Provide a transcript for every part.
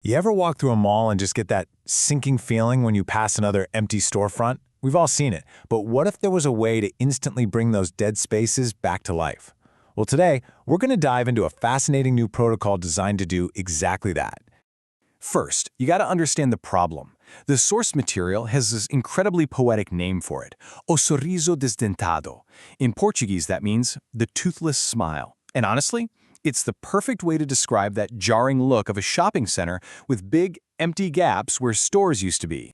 You ever walk through a mall and just get that sinking feeling when you pass another empty storefront? We've all seen it, but what if there was a way to instantly bring those dead spaces back to life? Well, today, we're going to dive into a fascinating new protocol designed to do exactly that. First, you got to understand the problem. The source material has this incredibly poetic name for it, o sorriso desdentado. In Portuguese, that means the toothless smile. And honestly, it's the perfect way to describe that jarring look of a shopping center with big, empty gaps where stores used to be.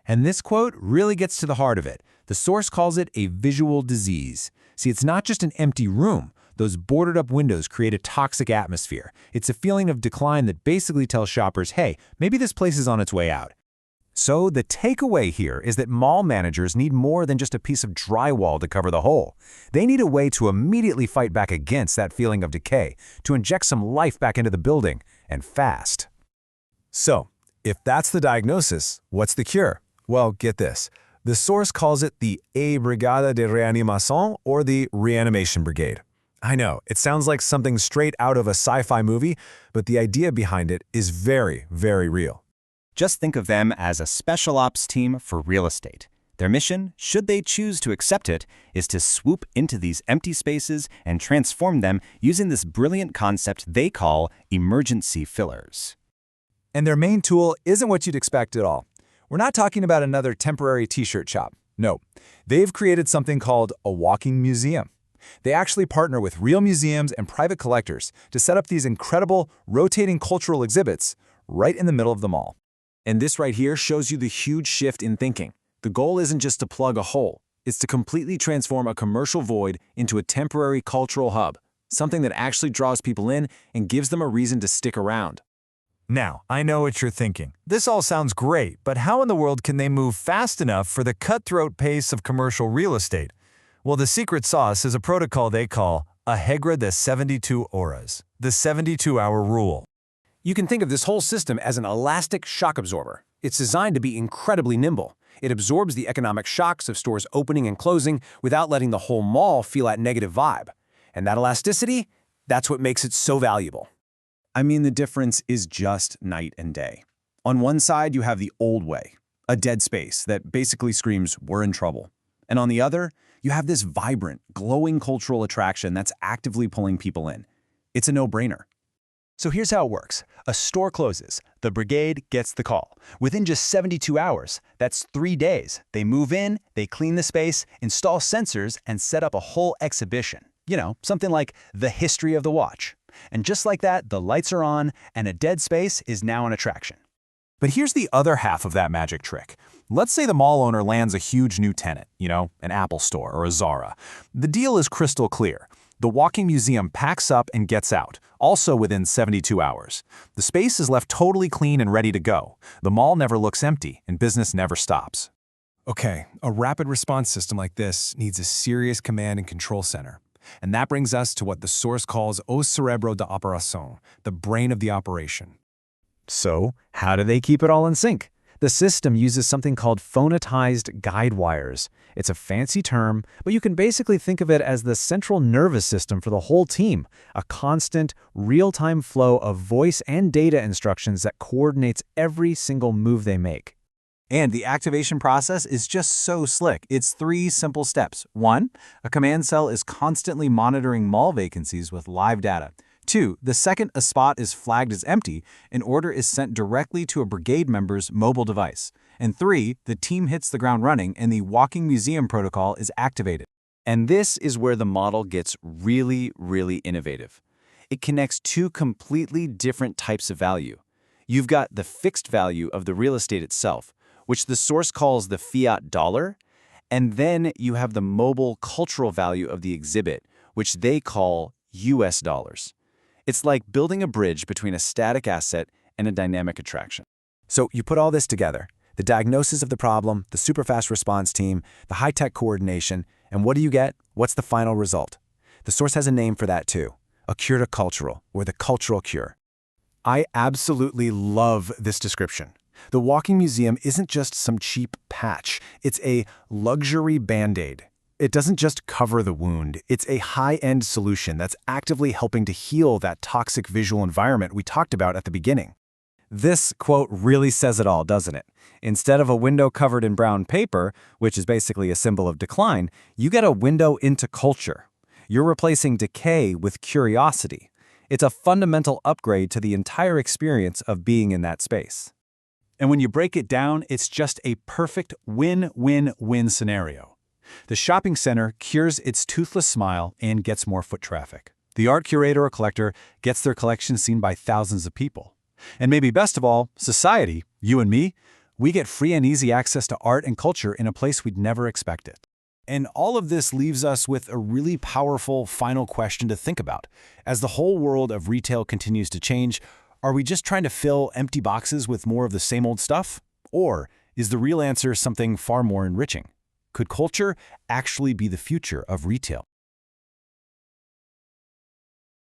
And this quote really gets to the heart of it. The source calls it a visual disease. See, it's not just an empty room. Those boarded-up windows create a toxic atmosphere. It's a feeling of decline that basically tells shoppers, hey, maybe this place is on its way out. So the takeaway here is that mall managers need more than just a piece of drywall to cover the hole. They need a way to immediately fight back against that feeling of decay, to inject some life back into the building, and fast. So, if that's the diagnosis, what's the cure? Well, get this. The source calls it the A Brigada de Reanimación, or the Reanimation Brigade. I know, it sounds like something straight out of a sci-fi movie, but the idea behind it is very, very real. Just think of them as a special ops team for real estate. Their mission, should they choose to accept it, is to swoop into these empty spaces and transform them using this brilliant concept they call emergency fillers. And their main tool isn't what you'd expect at all. We're not talking about another temporary t-shirt shop. No, they've created something called a walking museum. They actually partner with real museums and private collectors to set up these incredible, rotating cultural exhibits right in the middle of the mall. And this right here shows you the huge shift in thinking. The goal isn't just to plug a hole. It's to completely transform a commercial void into a temporary cultural hub, something that actually draws people in and gives them a reason to stick around. Now, I know what you're thinking. This all sounds great, but how in the world can they move fast enough for the cutthroat pace of commercial real estate? Well, the secret sauce is a protocol they call a regra de 72 horas, the 72-hour rule. You can think of this whole system as an elastic shock absorber. It's designed to be incredibly nimble. It absorbs the economic shocks of stores opening and closing without letting the whole mall feel that negative vibe. And that elasticity, that's what makes it so valuable. I mean, the difference is just night and day. On one side, you have the old way, a dead space that basically screams, we're in trouble. And on the other, you have this vibrant, glowing cultural attraction that's actively pulling people in. It's a no-brainer. So here's how it works. A store closes. The brigade gets the call. Within just 72 hours, that's 3 days, they move in, they clean the space, install sensors, and set up a whole exhibition. You know, something like the history of the watch. And just like that, the lights are on, and a dead space is now an attraction. But here's the other half of that magic trick. Let's say the mall owner lands a huge new tenant, an Apple store or a Zara. The deal is crystal clear. The walking museum packs up and gets out, also within 72 hours. The space is left totally clean and ready to go. The mall never looks empty, and business never stops. Okay, a rapid response system like this needs a serious command and control center. And that brings us to what the source calls o cerebro de operación, the brain of the operation. So, how do they keep it all in sync? The system uses something called phonetized guide wires. It's a fancy term, but you can basically think of it as the central nervous system for the whole team, a constant, real-time flow of voice and data instructions that coordinates every single move they make. And the activation process is just so slick. It's 3 simple steps. 1, a command cell is constantly monitoring mall vacancies with live data. 2, the second a spot is flagged as empty, an order is sent directly to a brigade member's mobile device. And 3, the team hits the ground running and the walking museum protocol is activated. And this is where the model gets really, really innovative. It connects 2 completely different types of value. You've got the fixed value of the real estate itself, which the source calls the fiat dollar, and then you have the mobile cultural value of the exhibit, which they call US dollars. It's like building a bridge between a static asset and a dynamic attraction. So you put all this together, the diagnosis of the problem, the super fast response team, the high-tech coordination, and what do you get? What's the final result? The source has a name for that too, a cure to cultural, or the cultural cure. I absolutely love this description. The walking museum isn't just some cheap patch, it's a luxury band-aid. It doesn't just cover the wound, it's a high-end solution that's actively helping to heal that toxic visual environment we talked about at the beginning. This quote really says it all, doesn't it? Instead of a window covered in brown paper, which is basically a symbol of decline, you get a window into culture. You're replacing decay with curiosity. It's a fundamental upgrade to the entire experience of being in that space. And when you break it down, it's just a perfect win-win-win scenario. The shopping center cures its toothless smile and gets more foot traffic. The art curator or collector gets their collection seen by thousands of people. And maybe best of all, society, you and me, we get free and easy access to art and culture in a place we'd never expected. And all of this leaves us with a really powerful final question to think about. As the whole world of retail continues to change, are we just trying to fill empty boxes with more of the same old stuff? Or is the real answer something far more enriching? Could culture actually be the future of retail?